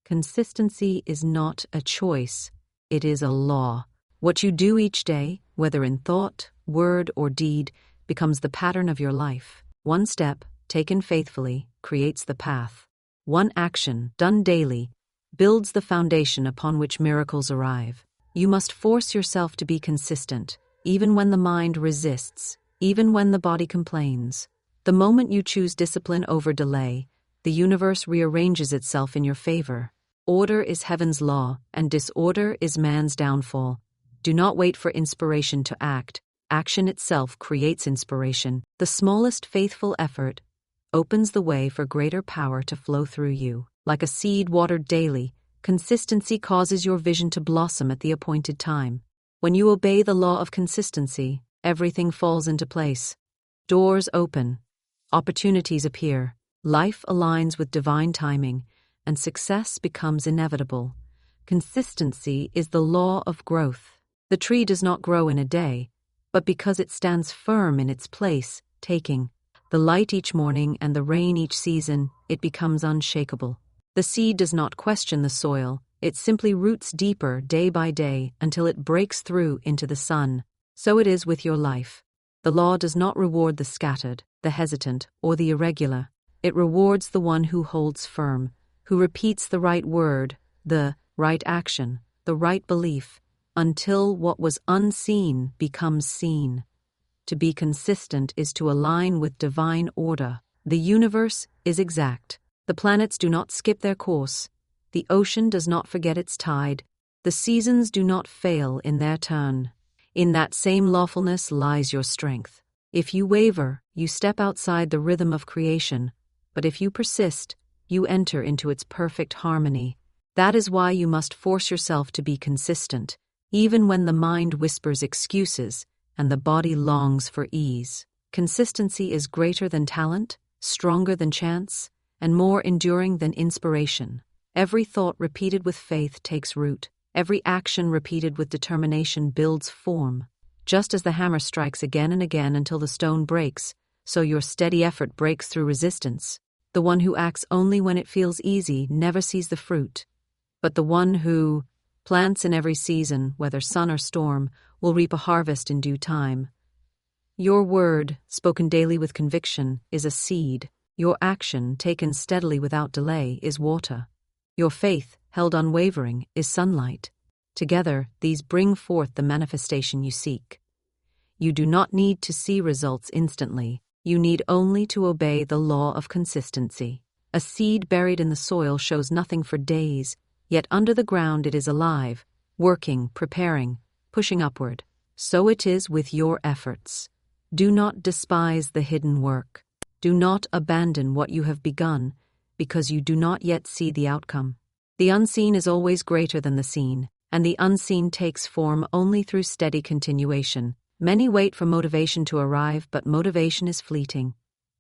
Consistency is not a choice, it is a law. What you do each day, whether in thought, word, or deed, becomes the pattern of your life. One step, taken faithfully, creates the path. One action, done daily, builds the foundation upon which miracles arrive. You must force yourself to be consistent, even when the mind resists, even when the body complains. The moment you choose discipline over delay, the universe rearranges itself in your favor. Order is heaven's law, and disorder is man's downfall. Do not wait for inspiration to act. Action itself creates inspiration. The smallest faithful effort opens the way for greater power to flow through you. Like a seed watered daily, consistency causes your vision to blossom at the appointed time. When you obey the law of consistency, everything falls into place. Doors open. Opportunities appear. Life aligns with divine timing, and success becomes inevitable. Consistency is the law of growth. The tree does not grow in a day, but because it stands firm in its place, taking the light each morning and the rain each season, it becomes unshakable. The seed does not question the soil, it simply roots deeper day by day until it breaks through into the sun. So it is with your life. The law does not reward the scattered, the hesitant, or the irregular. It rewards the one who holds firm, who repeats the right word, the right action, the right belief, until what was unseen becomes seen. To be consistent is to align with divine order. The universe is exact. The planets do not skip their course. The ocean does not forget its tide. The seasons do not fail in their turn. In that same lawfulness lies your strength. If you waver, you step outside the rhythm of creation. But if you persist, you enter into its perfect harmony. That is why you must force yourself to be consistent, even when the mind whispers excuses and the body longs for ease. Consistency is greater than talent, stronger than chance, and more enduring than inspiration. Every thought repeated with faith takes root. Every action repeated with determination builds form. Just as the hammer strikes again and again until the stone breaks, so your steady effort breaks through resistance. The one who acts only when it feels easy never sees the fruit. But the one who plants in every season, whether sun or storm, will reap a harvest in due time. Your word, spoken daily with conviction, is a seed. Your action, taken steadily without delay, is water. Your faith, held unwavering, is sunlight. Together, these bring forth the manifestation you seek. You do not need to see results instantly. You need only to obey the law of consistency. A seed buried in the soil shows nothing for days, yet under the ground it is alive, working, preparing, pushing upward. So it is with your efforts. Do not despise the hidden work. Do not abandon what you have begun, because you do not yet see the outcome. The unseen is always greater than the seen, and the unseen takes form only through steady continuation. Many wait for motivation to arrive, but motivation is fleeting.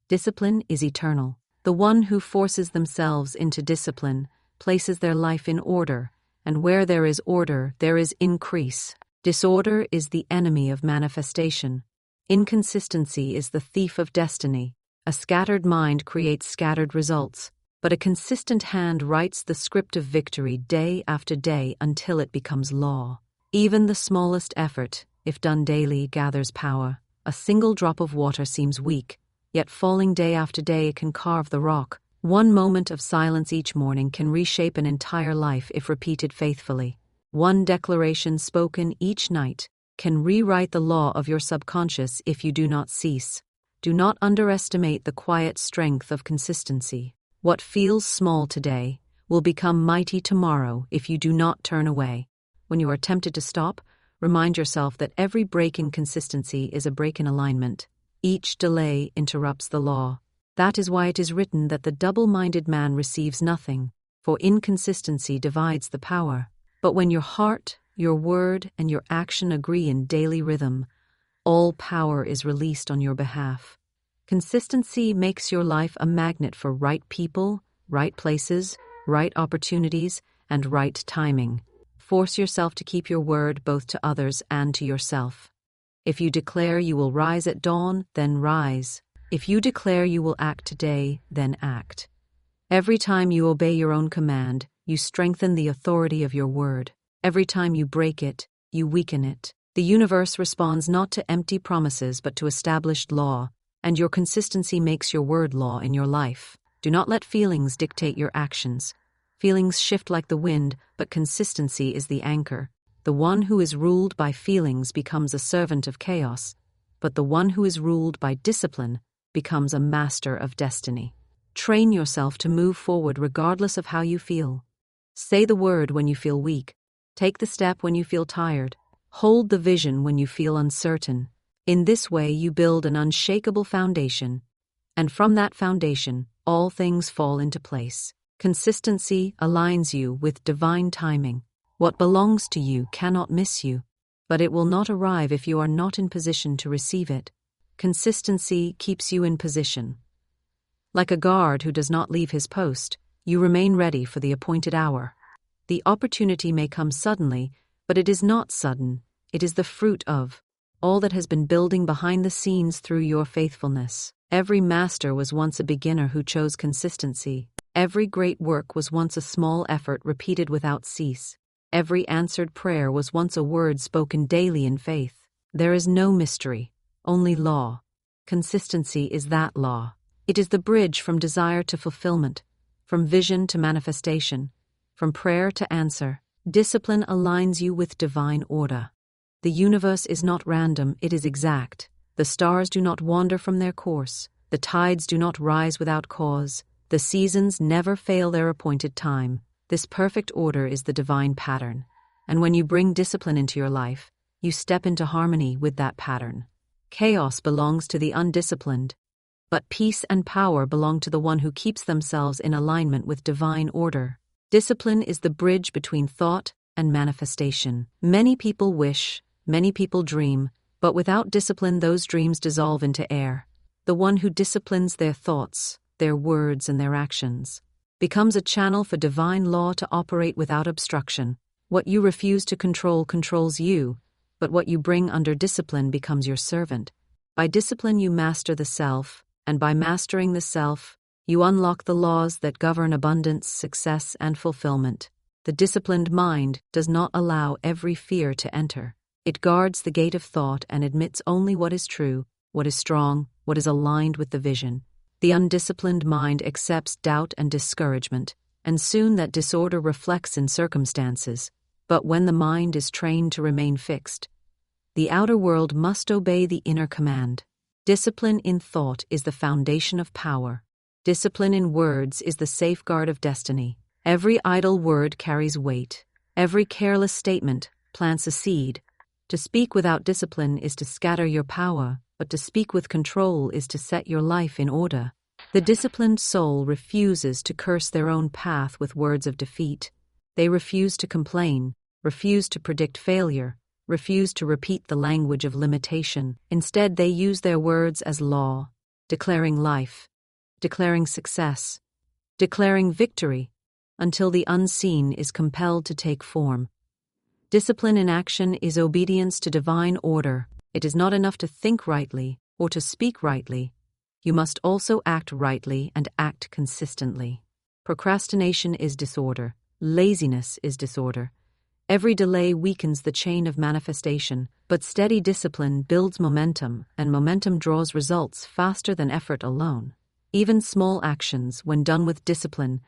Discipline is eternal. The one who forces themselves into discipline places their life in order, and where there is order, there is increase. Disorder is the enemy of manifestation. Inconsistency is the thief of destiny. A scattered mind creates scattered results, but a consistent hand writes the script of victory day after day until it becomes law. Even the smallest effort, if done daily, gathers power. A single drop of water seems weak, yet falling day after day can carve the rock. One moment of silence each morning can reshape an entire life if repeated faithfully. One declaration spoken each night can rewrite the law of your subconscious if you do not cease. Do not underestimate the quiet strength of consistency. What feels small today will become mighty tomorrow if you do not turn away. When you are tempted to stop, remind yourself that every break in consistency is a break in alignment. Each delay interrupts the law. That is why it is written that the double-minded man receives nothing, for inconsistency divides the power. But when your heart, your word, and your action agree in daily rhythm, all power is released on your behalf. Consistency makes your life a magnet for right people, right places, right opportunities, and right timing. Force yourself to keep your word both to others and to yourself. If you declare you will rise at dawn, then rise. If you declare you will act today, then act. Every time you obey your own command, you strengthen the authority of your word. Every time you break it, you weaken it. The universe responds not to empty promises but to established law, and your consistency makes your word law in your life. Do not let feelings dictate your actions. Feelings shift like the wind, but consistency is the anchor. The one who is ruled by feelings becomes a servant of chaos, but the one who is ruled by discipline becomes a master of destiny. Train yourself to move forward regardless of how you feel. Say the word when you feel weak. Take the step when you feel tired. Hold the vision when you feel uncertain. In this way, you build an unshakable foundation, and from that foundation, all things fall into place. Consistency aligns you with divine timing. What belongs to you cannot miss you, but it will not arrive if you are not in position to receive it. Consistency keeps you in position. Like a guard who does not leave his post, you remain ready for the appointed hour. The opportunity may come suddenly, but it is not sudden. It is the fruit of all that has been building behind the scenes through your faithfulness. Every master was once a beginner who chose consistency. Every great work was once a small effort repeated without cease. Every answered prayer was once a word spoken daily in faith. There is no mystery, only law. Consistency is that law. It is the bridge from desire to fulfillment, from vision to manifestation, from prayer to answer. Discipline aligns you with divine order. The universe is not random, it is exact. The stars do not wander from their course. The tides do not rise without cause. The seasons never fail their appointed time. This perfect order is the divine pattern. And when you bring discipline into your life, you step into harmony with that pattern. Chaos belongs to the undisciplined, but peace and power belong to the one who keeps themselves in alignment with divine order. Discipline is the bridge between thought and manifestation. Many people wish, many people dream, but without discipline those dreams dissolve into air. The one who disciplines their thoughts, their words, and their actions becomes a channel for divine law to operate without obstruction. What you refuse to control controls you, but what you bring under discipline becomes your servant. By discipline you master the self, and by mastering the self, you unlock the laws that govern abundance, success, and fulfillment. The disciplined mind does not allow every fear to enter. It guards the gate of thought and admits only what is true, what is strong, what is aligned with the vision. The undisciplined mind accepts doubt and discouragement, and soon that disorder reflects in circumstances. But when the mind is trained to remain fixed, the outer world must obey the inner command. Discipline in thought is the foundation of power. Discipline in words is the safeguard of destiny. Every idle word carries weight. Every careless statement plants a seed. To speak without discipline is to scatter your power, but to speak with control is to set your life in order. The disciplined soul refuses to curse their own path with words of defeat. They refuse to complain, refuse to predict failure, refuse to repeat the language of limitation. Instead, they use their words as law, declaring life, declaring success, declaring victory, until the unseen is compelled to take form. Discipline in action is obedience to divine order. It is not enough to think rightly or to speak rightly. You must also act rightly and act consistently. Procrastination is disorder. Laziness is disorder. Every delay weakens the chain of manifestation, but steady discipline builds momentum, and momentum draws results faster than effort alone. Even small actions, when done with discipline,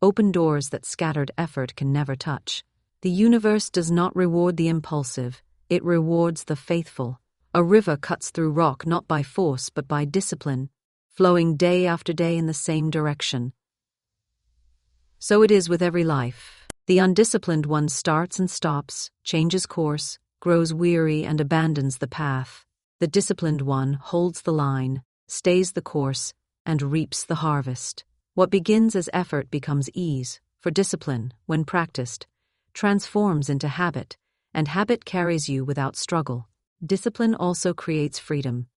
open doors that scattered effort can never touch. The universe does not reward the impulsive, it rewards the faithful. A river cuts through rock not by force but by discipline, flowing day after day in the same direction. So it is with every life. The undisciplined one starts and stops, changes course, grows weary and abandons the path. The disciplined one holds the line, stays the course, and reaps the harvest. What begins as effort becomes ease, for discipline, when practiced, transforms into habit, and habit carries you without struggle. Discipline also creates freedom.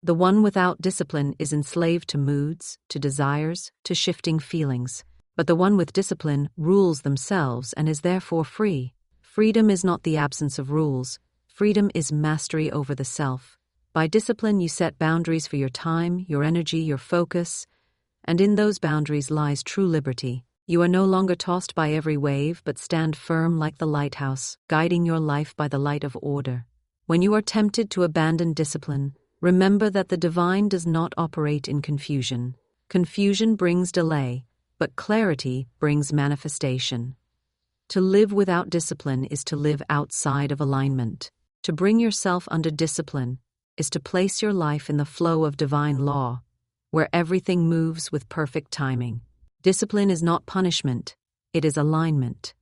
The one without discipline is enslaved to moods, to desires, to shifting feelings. But the one with discipline rules themselves and is therefore free. Freedom is not the absence of rules. Freedom is mastery over the self. By discipline, you set boundaries for your time, your energy, your focus, and in those boundaries lies true liberty. You are no longer tossed by every wave, but stand firm like the lighthouse, guiding your life by the light of order. When you are tempted to abandon discipline, remember that the divine does not operate in confusion. Confusion brings delay, but clarity brings manifestation. To live without discipline is to live outside of alignment. To bring yourself under discipline is to place your life in the flow of divine law, where everything moves with perfect timing. Discipline is not punishment, it is alignment.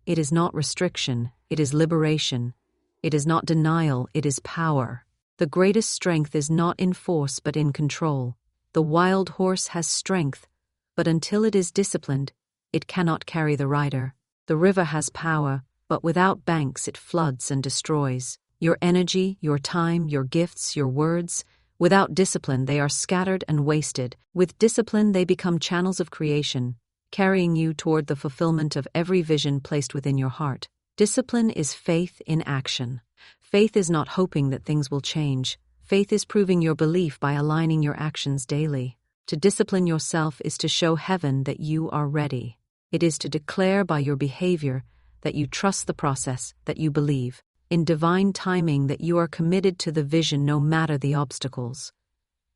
It is not restriction, it is liberation. It is not denial, it is power. The greatest strength is not in force but in control. The wild horse has strength, but until it is disciplined, it cannot carry the rider. The river has power, but without banks it floods and destroys. Your energy, your time, your gifts, your words, without discipline they are scattered and wasted. With discipline they become channels of creation, carrying you toward the fulfillment of every vision placed within your heart. Discipline is faith in action. Faith is not hoping that things will change. Faith is proving your belief by aligning your actions daily. To discipline yourself is to show heaven that you are ready. It is to declare by your behavior that you trust the process, that you believe in divine timing, that you are committed to the vision no matter the obstacles.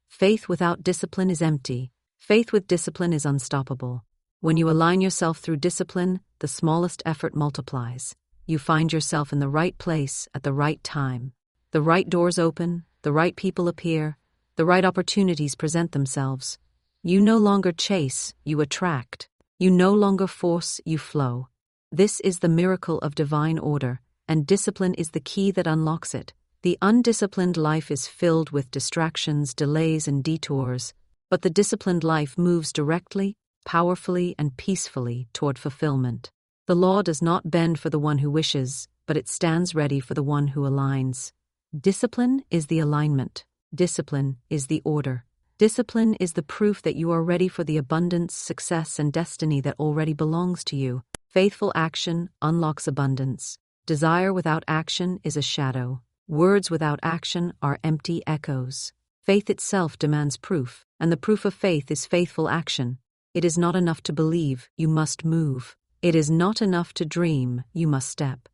Faith without discipline is empty. Faith with discipline is unstoppable. When you align yourself through discipline, the smallest effort multiplies. You find yourself in the right place at the right time. The right doors open, the right people appear, the right opportunities present themselves. You no longer chase, you attract. You no longer force, you flow. This is the miracle of divine order, and discipline is the key that unlocks it. The undisciplined life is filled with distractions, delays, and detours, but the disciplined life moves directly, powerfully, and peacefully toward fulfillment. The law does not bend for the one who wishes, but it stands ready for the one who aligns. Discipline is the alignment. Discipline is the order. Discipline is the proof that you are ready for the abundance, success, and destiny that already belongs to you. Faithful action unlocks abundance. Desire without action is a shadow. Words without action are empty echoes. Faith itself demands proof, and the proof of faith is faithful action. It is not enough to believe, you must move. It is not enough to dream, you must step.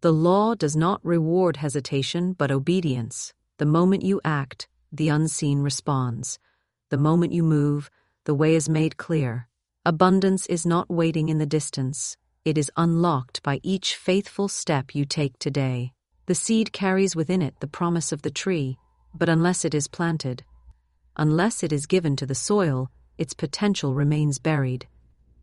The law does not reward hesitation but obedience. The moment you act, the unseen responds. The moment you move, the way is made clear. Abundance is not waiting in the distance. It is unlocked by each faithful step you take today. The seed carries within it the promise of the tree, but unless it is planted, unless it is given to the soil, its potential remains buried.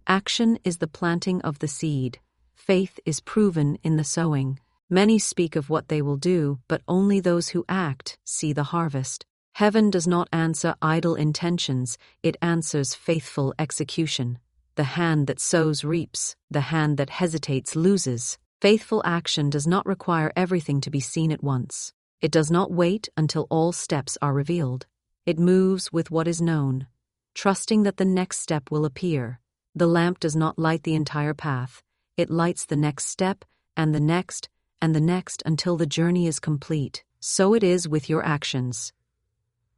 Action is the planting of the seed. Faith is proven in the sowing. Many speak of what they will do, but only those who act see the harvest. Heaven does not answer idle intentions, it answers faithful execution. The hand that sows reaps, the hand that hesitates loses. Faithful action does not require everything to be seen at once. It does not wait until all steps are revealed. It moves with what is known, trusting that the next step will appear. The lamp does not light the entire path. It lights the next step, and the next, and the next until the journey is complete. So it is with your actions.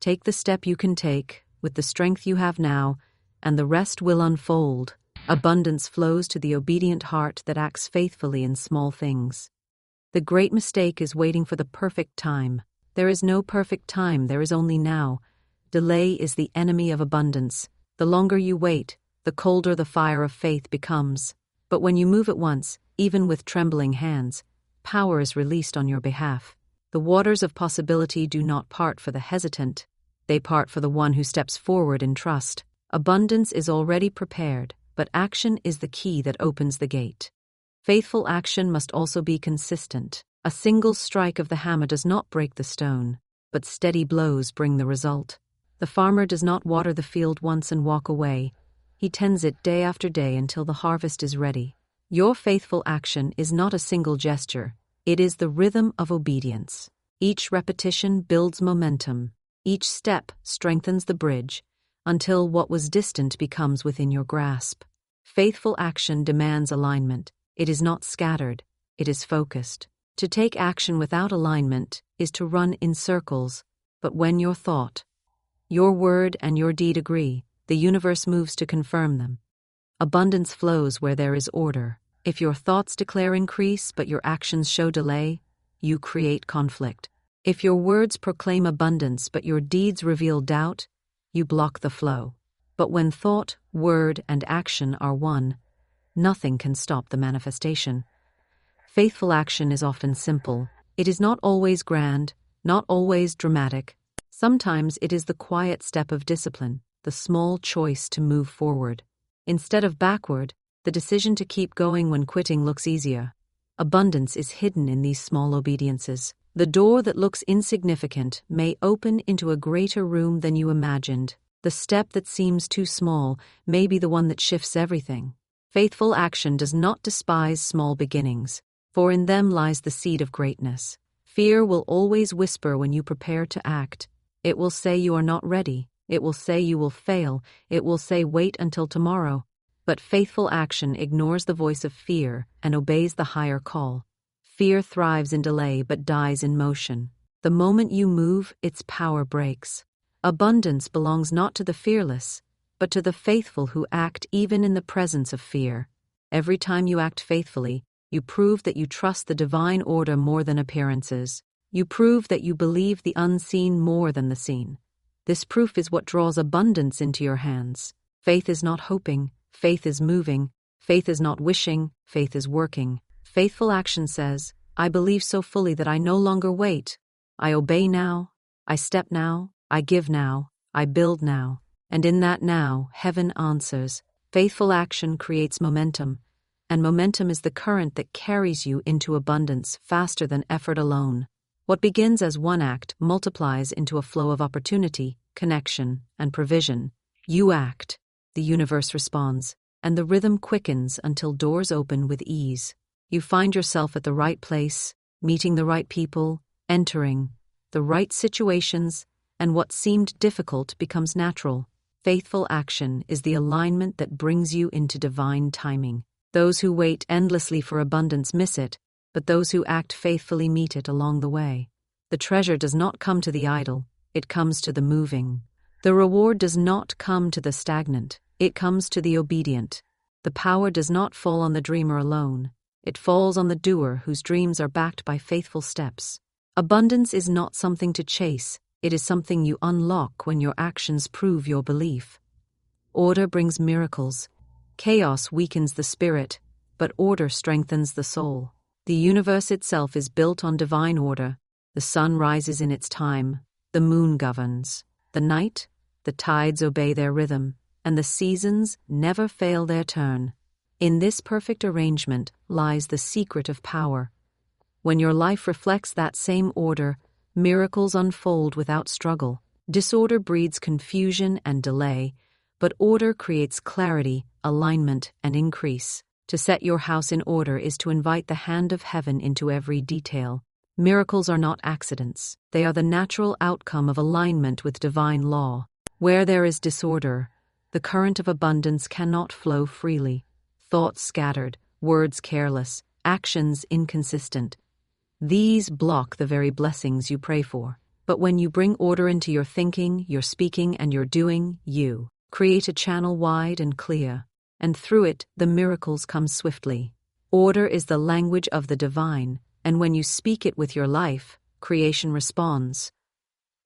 Take the step you can take, with the strength you have now, and the rest will unfold. Abundance flows to the obedient heart that acts faithfully in small things. The great mistake is waiting for the perfect time. There is no perfect time, there is only now. Delay is the enemy of abundance. The longer you wait, the colder the fire of faith becomes. But when you move at once, even with trembling hands, power is released on your behalf. The waters of possibility do not part for the hesitant. They part for the one who steps forward in trust. Abundance is already prepared, but action is the key that opens the gate. Faithful action must also be consistent. A single strike of the hammer does not break the stone, but steady blows bring the result. The farmer does not water the field once and walk away. He tends it day after day until the harvest is ready. Your faithful action is not a single gesture. It is the rhythm of obedience. Each repetition builds momentum. Each step strengthens the bridge, until what was distant becomes within your grasp. Faithful action demands alignment. It is not scattered, it is focused. To take action without alignment is to run in circles, but when your thought, your word, and your deed agree, the universe moves to confirm them. Abundance flows where there is order. If your thoughts declare increase but your actions show delay, you create conflict. If your words proclaim abundance but your deeds reveal doubt, you block the flow. But when thought, word, and action are one, nothing can stop the manifestation. Faithful action is often simple. It is not always grand, not always dramatic. Sometimes it is the quiet step of discipline, the small choice to move forward. Instead of backward, the decision to keep going when quitting looks easier. Abundance is hidden in these small obediences. The door that looks insignificant may open into a greater room than you imagined. The step that seems too small may be the one that shifts everything. Faithful action does not despise small beginnings, for in them lies the seed of greatness. Fear will always whisper when you prepare to act. It will say you are not ready. It will say you will fail. It will say wait until tomorrow. But faithful action ignores the voice of fear and obeys the higher call. Fear thrives in delay but dies in motion. The moment you move, its power breaks. Abundance belongs not to the fearless, but to the faithful who act even in the presence of fear. Every time you act faithfully, you prove that you trust the divine order more than appearances. You prove that you believe the unseen more than the seen. This proof is what draws abundance into your hands. Faith is not hoping, faith is moving. Faith is not wishing, faith is working. Faithful action says, I believe so fully that I no longer wait. I obey now, I step now, I give now, I build now. And in that now, heaven answers. Faithful action creates momentum, and momentum is the current that carries you into abundance faster than effort alone. What begins as one act multiplies into a flow of opportunity, connection, and provision. You act, the universe responds, and the rhythm quickens until doors open with ease. You find yourself at the right place, meeting the right people, entering the right situations, and what seemed difficult becomes natural. Faithful action is the alignment that brings you into divine timing. Those who wait endlessly for abundance miss it, but those who act faithfully meet it along the way. The treasure does not come to the idle, it comes to the moving. The reward does not come to the stagnant, it comes to the obedient. The power does not fall on the dreamer alone, it falls on the doer whose dreams are backed by faithful steps. Abundance is not something to chase, it is something you unlock when your actions prove your belief. Order brings miracles. Chaos weakens the spirit, but order strengthens the soul. The universe itself is built on divine order. The sun rises in its time, the moon governs. The night, the tides obey their rhythm, and the seasons never fail their turn. In this perfect arrangement lies the secret of power. When your life reflects that same order, miracles unfold without struggle. Disorder breeds confusion and delay, but order creates clarity, alignment, and increase. To set your house in order is to invite the hand of heaven into every detail. Miracles are not accidents. They are the natural outcome of alignment with divine law. Where there is disorder, the current of abundance cannot flow freely. Thoughts scattered, words careless, actions inconsistent. These block the very blessings you pray for. But when you bring order into your thinking, your speaking, and your doing, you create a channel wide and clear, and through it the miracles come swiftly. Order is the language of the divine, and when you speak it with your life, creation responds.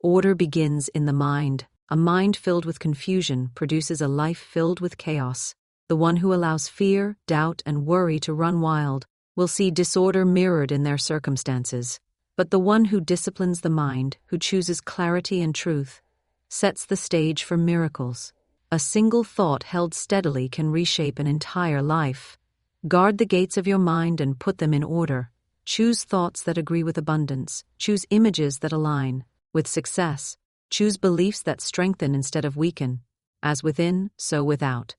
Order begins in the mind. A mind filled with confusion produces a life filled with chaos. The one who allows fear, doubt, and worry to run wild will see disorder mirrored in their circumstances. But the one who disciplines the mind, who chooses clarity and truth, sets the stage for miracles. A single thought held steadily can reshape an entire life. Guard the gates of your mind and put them in order. Choose thoughts that agree with abundance. Choose images that align with success. Choose beliefs that strengthen instead of weaken. As within, so without.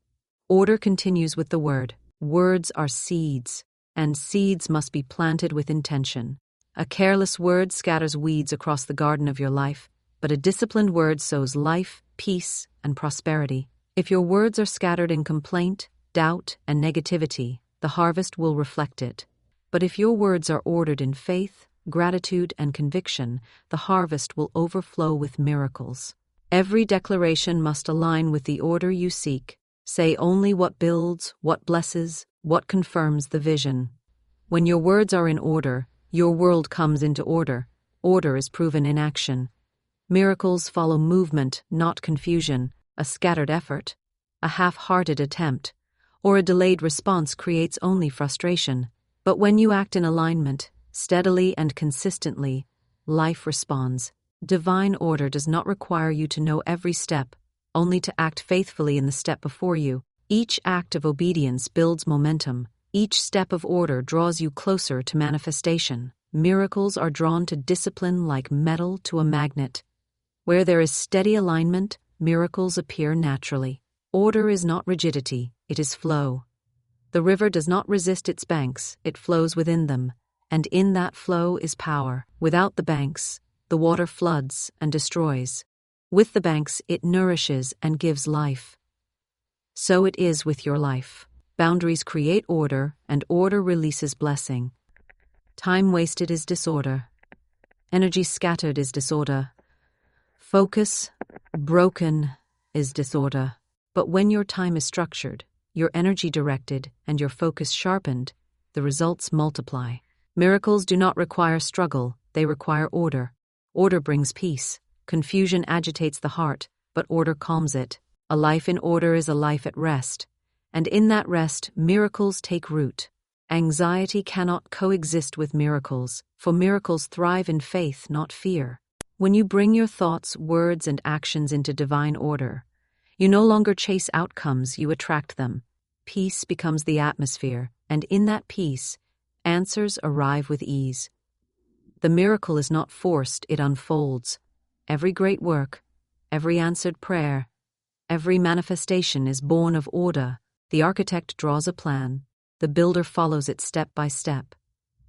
Order continues with the word. Words are seeds, and seeds must be planted with intention. A careless word scatters weeds across the garden of your life, but a disciplined word sows life, peace, and prosperity. If your words are scattered in complaint, doubt, and negativity, the harvest will reflect it. But if your words are ordered in faith, gratitude, and conviction, the harvest will overflow with miracles. Every declaration must align with the order you seek. Say only what builds, what blesses, what confirms the vision. When your words are in order, your world comes into order. Order is proven in action. Miracles follow movement, not confusion. A scattered effort, a half-hearted attempt, or a delayed response creates only frustration. But when you act in alignment, steadily and consistently, life responds. Divine order does not require you to know every step, only to act faithfully in the step before you. Each act of obedience builds momentum. Each step of order draws you closer to manifestation. Miracles are drawn to discipline like metal to a magnet. Where there is steady alignment, miracles appear naturally. Order is not rigidity, it is flow. The river does not resist its banks, it flows within them, and in that flow is power. Without the banks, the water floods and destroys. With the banks, it nourishes and gives life. So it is with your life. Boundaries create order, and order releases blessing. Time wasted is disorder. Energy scattered is disorder. Focus broken is disorder. But when your time is structured, your energy directed, and your focus sharpened, the results multiply. Miracles do not require struggle, they require order. Order brings peace. Confusion agitates the heart, but order calms it. A life in order is a life at rest, and in that rest, miracles take root. Anxiety cannot coexist with miracles, for miracles thrive in faith, not fear. When you bring your thoughts, words, and actions into divine order, you no longer chase outcomes, you attract them. Peace becomes the atmosphere, and in that peace, answers arrive with ease. The miracle is not forced, it unfolds. Every great work, every answered prayer, every manifestation is born of order. The architect draws a plan, the builder follows it step by step,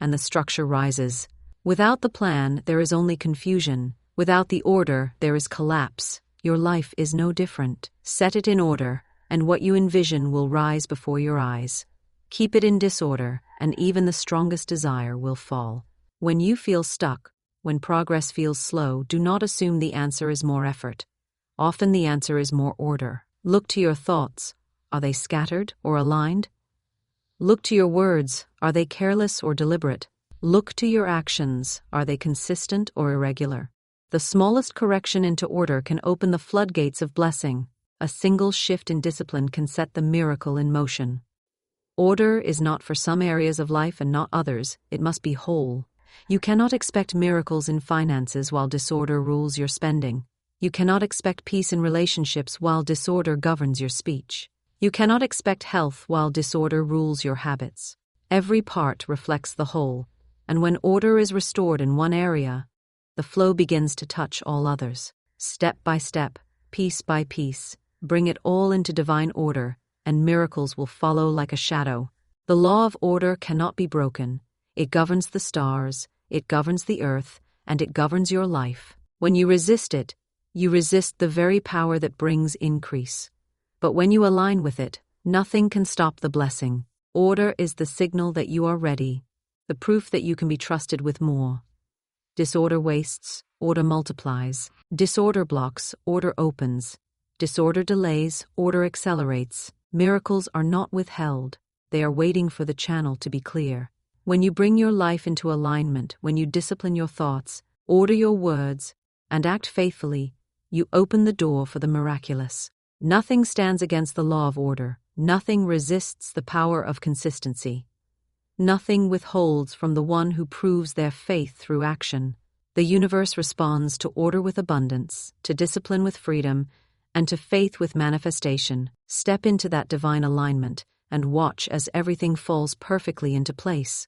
and the structure rises. Without the plan, there is only confusion. Without the order, there is collapse. Your life is no different. Set it in order, and what you envision will rise before your eyes. Keep it in disorder, and even the strongest desire will fall. When you feel stuck, when progress feels slow, do not assume the answer is more effort. Often the answer is more order. Look to your thoughts. Are they scattered or aligned? Look to your words. Are they careless or deliberate? Look to your actions. Are they consistent or irregular? The smallest correction into order can open the floodgates of blessing. A single shift in discipline can set the miracle in motion. Order is not for some areas of life and not others. It must be whole. You cannot expect miracles in finances while disorder rules your spending. You cannot expect peace in relationships while disorder governs your speech. You cannot expect health while disorder rules your habits. Every part reflects the whole, and when order is restored in one area, the flow begins to touch all others. Step by step, piece by piece, bring it all into divine order, and miracles will follow like a shadow. The law of order cannot be broken. It governs the stars, it governs the earth, and it governs your life. When you resist it, you resist the very power that brings increase. But when you align with it, nothing can stop the blessing. Order is the signal that you are ready, the proof that you can be trusted with more. Disorder wastes, order multiplies. Disorder blocks, order opens. Disorder delays, order accelerates. Miracles are not withheld, they are waiting for the channel to be clear. When you bring your life into alignment, when you discipline your thoughts, order your words, and act faithfully, you open the door for the miraculous. Nothing stands against the law of order. Nothing resists the power of consistency. Nothing withholds from the one who proves their faith through action. The universe responds to order with abundance, to discipline with freedom, and to faith with manifestation. Step into that divine alignment and watch as everything falls perfectly into place.